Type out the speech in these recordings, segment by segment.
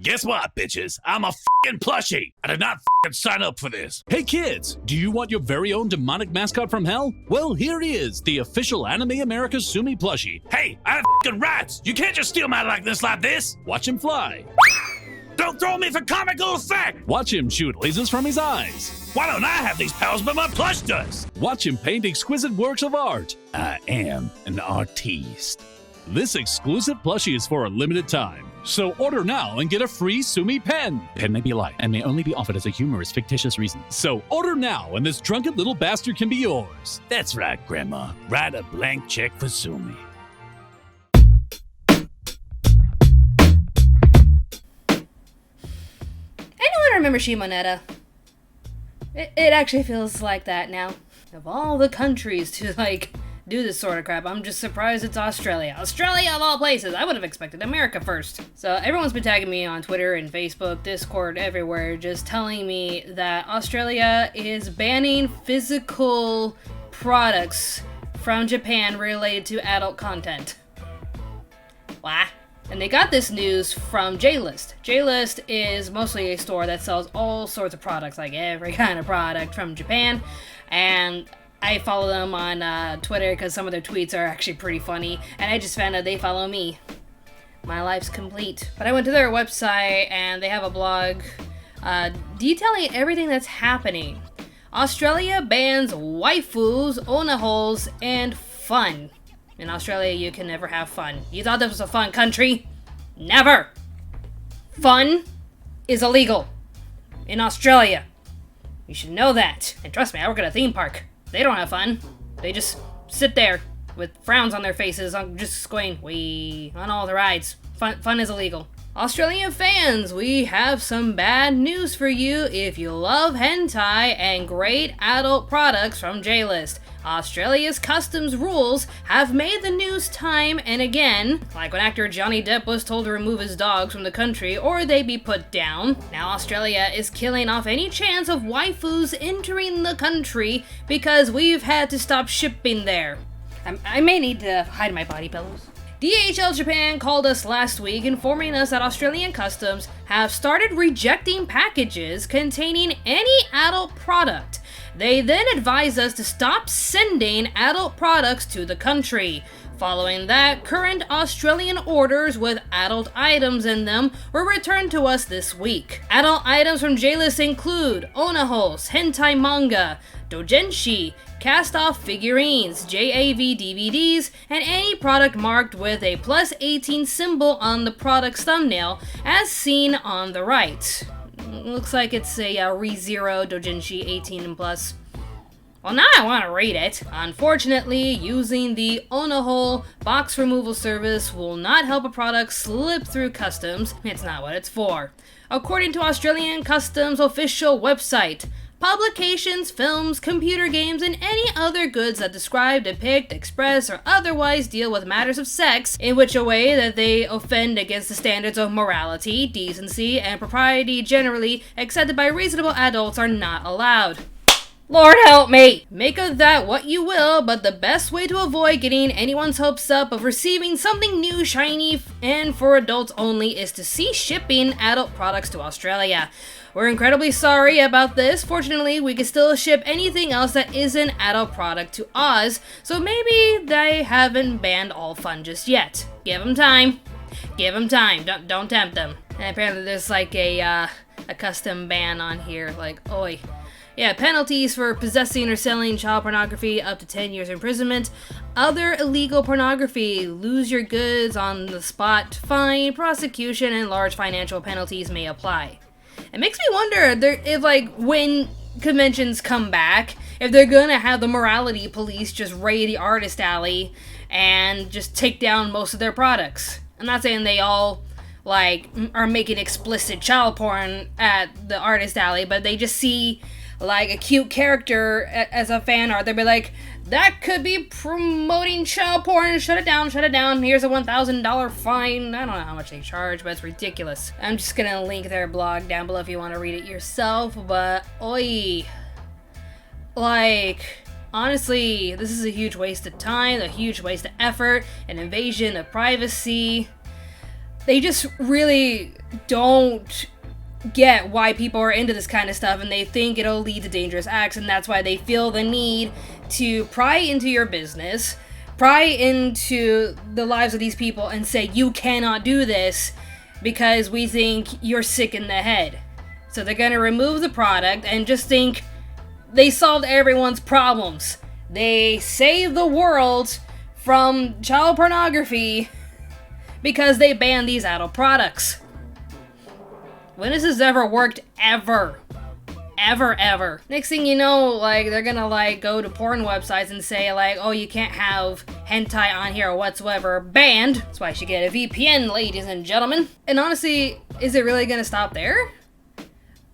Guess what, bitches? I'm a f***ing plushie. I did not f***ing sign up for this. Hey kids, do you want your very own demonic mascot from hell? Well, here he is, the official Anime America's Tsumi Plushie. Hey, I have f***ing rights. You can't just steal my likeness like this. Watch him fly. Don't throw me for comical effect. Watch him shoot lasers from his eyes. Why don't I have these powers but my plush does? Watch him paint exquisite works of art. I am an artiste. This exclusive plushie is for a limited time. So order now and get a free Tsumi pen. Pen may be light and may only be offered as a humorous, fictitious reason. So order now and this drunken little bastard can be yours. That's right, Grandma. Write a blank check for Tsumi. Anyone remember Shimonetta? It actually feels like that now. Of all the countries to, do this sort of crap, I'm just surprised it's Australia. Australia of all places! I would have expected America first. So everyone's been tagging me on Twitter and Facebook, Discord, everywhere, just telling me that Australia is banning physical products from Japan related to adult content. Why? And they got this news from J-List. J-List is mostly a store that sells all sorts of products, like every kind of product from Japan. And I follow them on Twitter because some of their tweets are actually pretty funny. And I just found out they follow me. My life's complete. But I went to their website and they have a blog detailing everything that's happening. Australia bans waifus, onaholes, and fun. In Australia, you can never have fun. You thought this was a fun country? Never! Fun is illegal in Australia. You should know that. And trust me, I work at a theme park. They don't have fun. They just sit there with frowns on their faces, just going, wee, on all the rides. Fun is illegal. Australian fans, we have some bad news for you if you love hentai and great adult products from J-List. Australia's customs rules have made the news time and again, like when actor Johnny Depp was told to remove his dogs from the country or they be put down. Now Australia is killing off any chance of waifus entering the country because we've had to stop shipping there. I may need to hide my body pillows. DHL Japan called us last week informing us that Australian customs have started rejecting packages containing any adult product. They then advised us to stop sending adult products to the country. Following that, current Australian orders with adult items in them were returned to us this week. Adult items from J-List include onaholes, hentai manga, doujinshi, cast-off figurines, JAV DVDs, and any product marked with a +18 symbol on the product's thumbnail, as seen on the right. Looks like it's a ReZero doujinshi 18 and plus. Well, now I want to read it. Unfortunately, using the Onahole box removal service will not help a product slip through customs. It's not what it's for. According to Australian Customs official website, publications, films, computer games, and any other goods that describe, depict, express, or otherwise deal with matters of sex in which a way that they offend against the standards of morality, decency, and propriety generally accepted by reasonable adults are not allowed. Lord help me! Make of that what you will, but the best way to avoid getting anyone's hopes up of receiving something new, shiny, and for adults only is to cease shipping adult products to Australia. We're incredibly sorry about this. Fortunately, we can still ship anything else that is an adult product to Oz, so maybe they haven't banned all fun just yet. Give them time. Give them time. Don't tempt them. And apparently there's a custom ban on here, oi. Yeah, penalties for possessing or selling child pornography, up to 10 years imprisonment. Other illegal pornography, lose your goods on the spot, fine, prosecution, and large financial penalties may apply. It makes me wonder if when conventions come back, if they're gonna have the morality police just raid the artist alley and just take down most of their products. I'm not saying they all are making explicit child porn at the artist alley, but they just see a cute character as a fan art, they'll be like, that could be promoting child porn, shut it down, here's a $1,000 fine. I don't know how much they charge, but it's ridiculous. I'm just gonna link their blog down below if you want to read it yourself, but oi. Honestly, this is a huge waste of time, a huge waste of effort, an invasion of privacy. they just really don't get why people are into this kind of stuff, and they think it'll lead to dangerous acts, and that's why they feel the need to pry into your business, pry into the lives of these people, and say, you cannot do this because we think you're sick in the head. So they're gonna remove the product and just think they solved everyone's problems. They saved the world from child pornography because they banned these adult products. When has this ever worked? Ever. Ever. Next thing you know, like, they're gonna, like, go to porn websites and say, like, oh, you can't have hentai on here or whatsoever. Banned. That's why you should get a VPN, ladies and gentlemen. And honestly, is it really gonna stop there?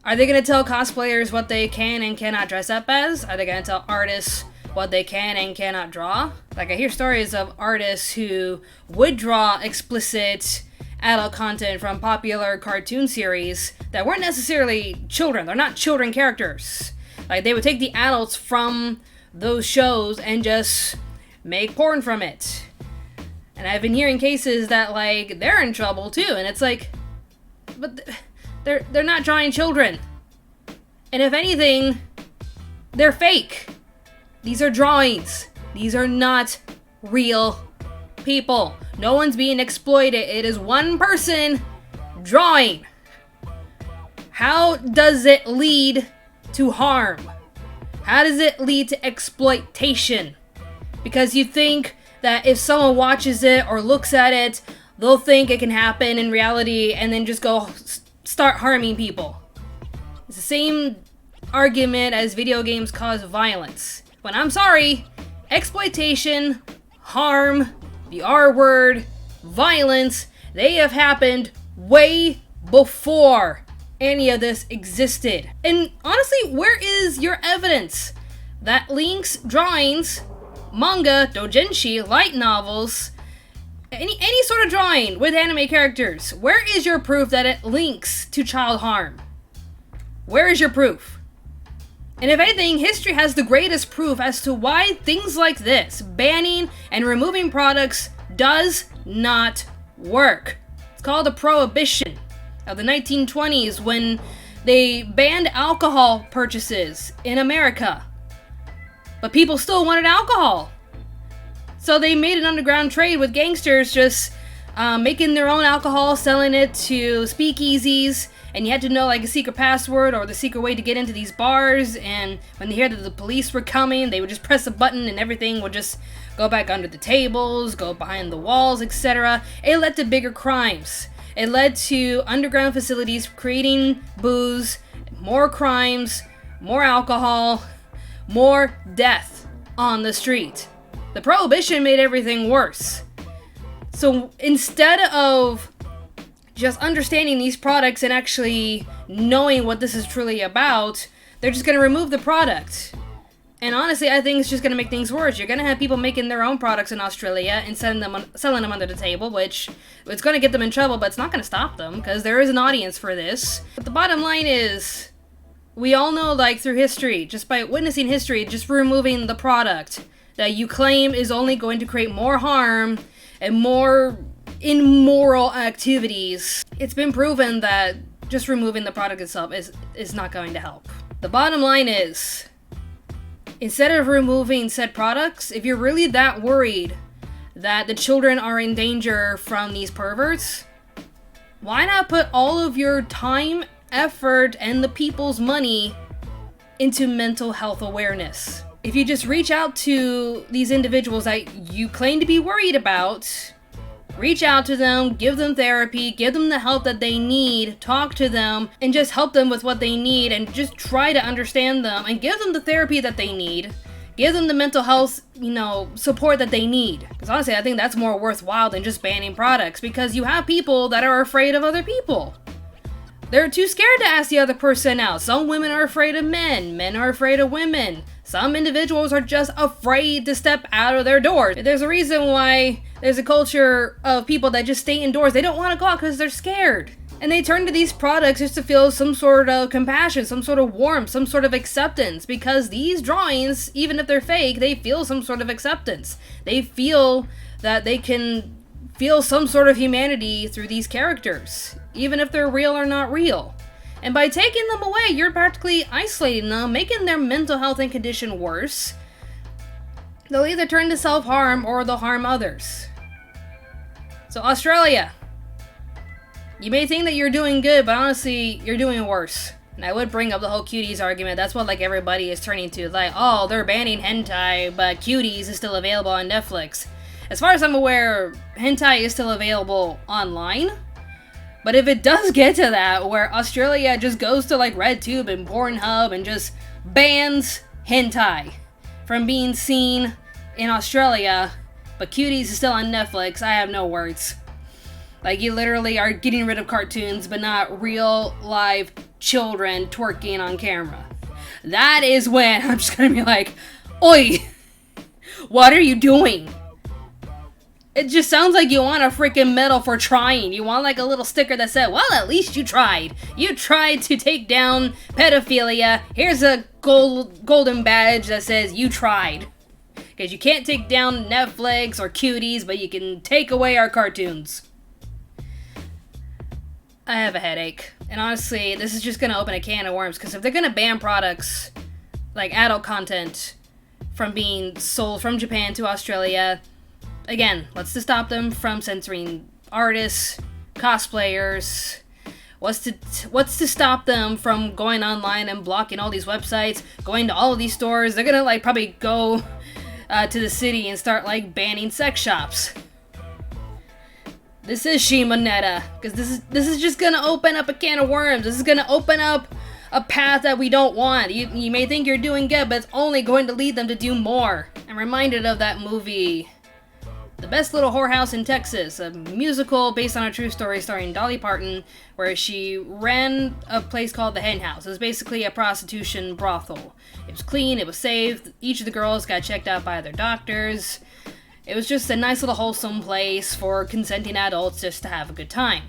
Are they gonna tell cosplayers what they can and cannot dress up as? Are they gonna tell artists what they can and cannot draw? Like, I hear stories of artists who would draw explicit adult content from popular cartoon series that weren't necessarily children. They're not children characters. Like, they would take the adults from those shows and just make porn from it. And I've been hearing cases that, like, they're in trouble too, and it's like, but they're not drawing children. And if anything, they're fake. These are drawings. These are not real people. No one's being exploited. It is one person drawing. How does it lead to harm? How does it lead to exploitation? Because you think that if someone watches it or looks at it, they'll think it can happen in reality and then just go start harming people. It's the same argument as video games cause violence. When I'm sorry, exploitation, harm, the R word, violence, they have happened way before any of this existed. And honestly, where is your evidence that links drawings, manga, doujinshi, light novels, any sort of drawing with anime characters? Where is your proof that it links to child harm? Where is your proof? And if anything, history has the greatest proof as to why things like this, banning and removing products, does not work. It's called a prohibition of the 1920s when they banned alcohol purchases in America. But people still wanted alcohol. So they made an underground trade with gangsters just making their own alcohol, selling it to speakeasies. And you had to know, like, a secret password or the secret way to get into these bars, and when they heard that the police were coming, they would just press a button and everything would just go back under the tables, go behind the walls, etc. It led to bigger crimes. It led to underground facilities creating booze, more crimes, more alcohol, more death on the street. The prohibition made everything worse. So instead of just understanding these products and actually knowing what this is truly about, they're just going to remove the product. And honestly, I think it's just going to make things worse. You're going to have people making their own products in Australia and selling them under the table, which it's going to get them in trouble, but it's not going to stop them because there is an audience for this. But the bottom line is, we all know, like, through history, just by witnessing history, just removing the product that you claim is only going to create more harm and more immoral activities, it's been proven that just removing the product itself is not going to help. The bottom line is, instead of removing said products, if you're really that worried that the children are in danger from these perverts, why not put all of your time, effort, and the people's money into mental health awareness? If you just reach out to these individuals that you claim to be worried about, reach out to them, give them therapy, give them the help that they need, talk to them, and just help them with what they need, and just try to understand them, and give them the therapy that they need. Give them the mental health, support that they need. Because honestly, I think that's more worthwhile than just banning products, because you have people that are afraid of other people. They're too scared to ask the other person out. Some women are afraid of men. Men are afraid of women. Some individuals are just afraid to step out of their doors. There's a reason why there's a culture of people that just stay indoors. They don't want to go out because they're scared. And they turn to these products just to feel some sort of compassion, some sort of warmth, some sort of acceptance. Because these drawings, even if they're fake, they feel some sort of acceptance. They feel that they can feel some sort of humanity through these characters, even if they're real or not real. And by taking them away, you're practically isolating them, making their mental health and condition worse. They'll either turn to self-harm or they'll harm others. So Australia, you may think that you're doing good, but honestly, you're doing worse. And I would bring up the whole cuties argument. That's what like everybody is turning to. Like, oh, they're banning hentai, but cuties is still available on Netflix. As far as I'm aware, hentai is still available online. But if it does get to that, where Australia just goes to like RedTube and Pornhub and just bans hentai from being seen in Australia, but cuties is still on Netflix, I have no words. Like, you literally are getting rid of cartoons, but not real, live children twerking on camera. That is when I'm just gonna be like, oi, what are you doing? It just sounds like you want a freaking medal for trying. You want like a little sticker that said, well, at least you tried. You tried to take down pedophilia. Here's a golden badge that says you tried. Because you can't take down Netflix or cuties, but you can take away our cartoons. I have a headache. And honestly, this is just going to open a can of worms. Because if they're going to ban products like adult content from being sold from Japan to Australia, again, what's to stop them from censoring artists, cosplayers? What's to stop them from going online and blocking all these websites, going to all of these stores? They're gonna like probably go to the city and start like banning sex shops. This is Shimonetta, because this is just gonna open up a can of worms. This is gonna open up a path that we don't want. You may think you're doing good, but it's only going to lead them to do more. I'm reminded of that movie, The Best Little Whorehouse in Texas, a musical based on a true story starring Dolly Parton, where she ran a place called the Hen House. It was basically a prostitution brothel. It was clean, it was safe, each of the girls got checked out by their doctors. It was just a nice little wholesome place for consenting adults just to have a good time.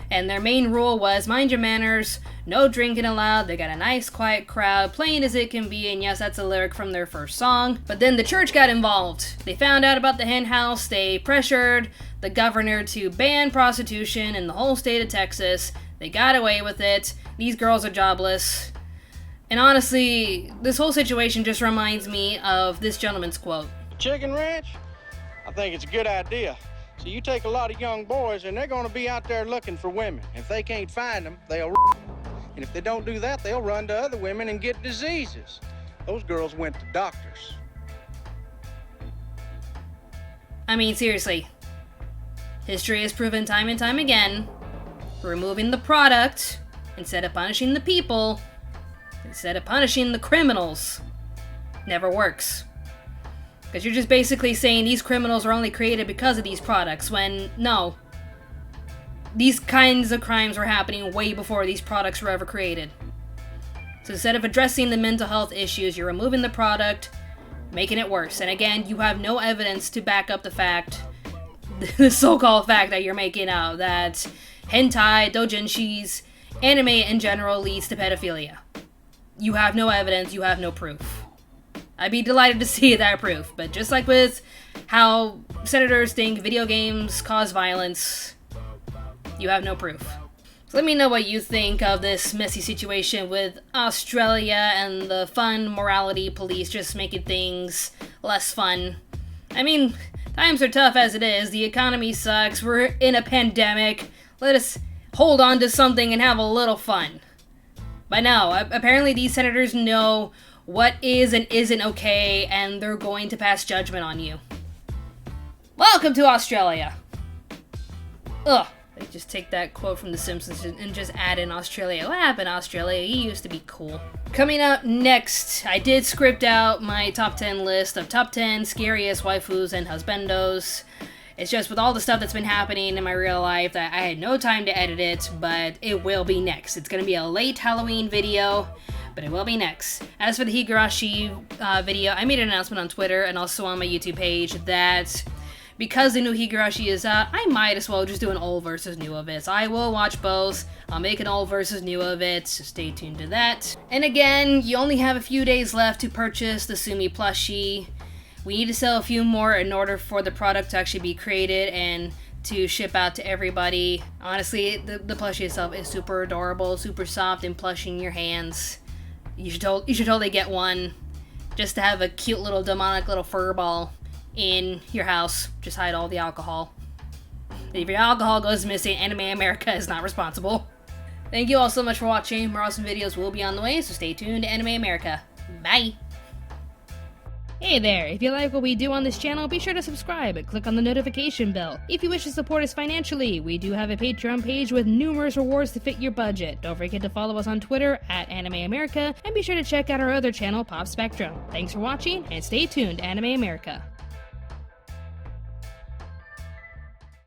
And their main rule was mind your manners, no drinking allowed, they got a nice quiet crowd, plain as it can be, and yes, that's a lyric from their first song. But then the church got involved. They found out about the hen house, they pressured the governor to ban prostitution in the whole state of Texas. They got away with it. These girls are jobless. And honestly, this whole situation just reminds me of this gentleman's quote. Chicken ranch? I think it's a good idea. So you take a lot of young boys and they're going to be out there looking for women. If they can't find them, they'll and if they don't do that, they'll run to other women and get diseases. Those girls went to doctors. I mean, seriously. History has proven time and time again, removing the product instead of punishing the people, instead of punishing the criminals, never works. Because you're just basically saying these criminals are only created because of these products, when, no. These kinds of crimes were happening way before these products were ever created. So instead of addressing the mental health issues, you're removing the product, making it worse. And again, you have no evidence to back up the fact, the so-called fact that you're making out, that hentai, doujinshis, anime in general leads to pedophilia. You have no evidence, you have no proof. I'd be delighted to see that proof, but just like with how senators think video games cause violence, you have no proof. So let me know what you think of this messy situation with Australia and the fun morality police just making things less fun. I mean, times are tough as it is, the economy sucks, we're in a pandemic, let us hold on to something and have a little fun. But no, apparently these senators know what is and isn't okay, and they're going to pass judgment on you. Welcome to Australia! Ugh, they just take that quote from The Simpsons and just add in Australia. What happened, Australia? You used to be cool. Coming up next, I did script out my top 10 list of top 10 scariest waifus and husbandos. It's just with all the stuff that's been happening in my real life that I had no time to edit it, but it will be next. It's gonna be a late Halloween video, but it will be next. As for the Higurashi video, I made an announcement on Twitter and also on my YouTube page that because the new Higurashi is out, I might as well just do an old versus new of it. So I will watch both. I'll make an old versus new of it, so stay tuned to that. And again, you only have a few days left to purchase the Tsumi Plushie. We need to sell a few more in order for the product to actually be created, and to ship out to everybody. Honestly, the plushie itself is super adorable, super soft and plush in your hands. You should totally get one just to have a cute little demonic little fur ball in your house. Just hide all the alcohol. If your alcohol goes missing, Anime America is not responsible. Thank you all so much for watching. More awesome videos will be on the way, so stay tuned to Anime America. Bye! Hey there, if you like what we do on this channel, be sure to subscribe and click on the notification bell. If you wish to support us financially, we do have a Patreon page with numerous rewards to fit your budget. Don't forget to follow us on Twitter @AnimeAmerica, and be sure to check out our other channel, Pop Spectrum. Thanks for watching, and stay tuned to Anime America.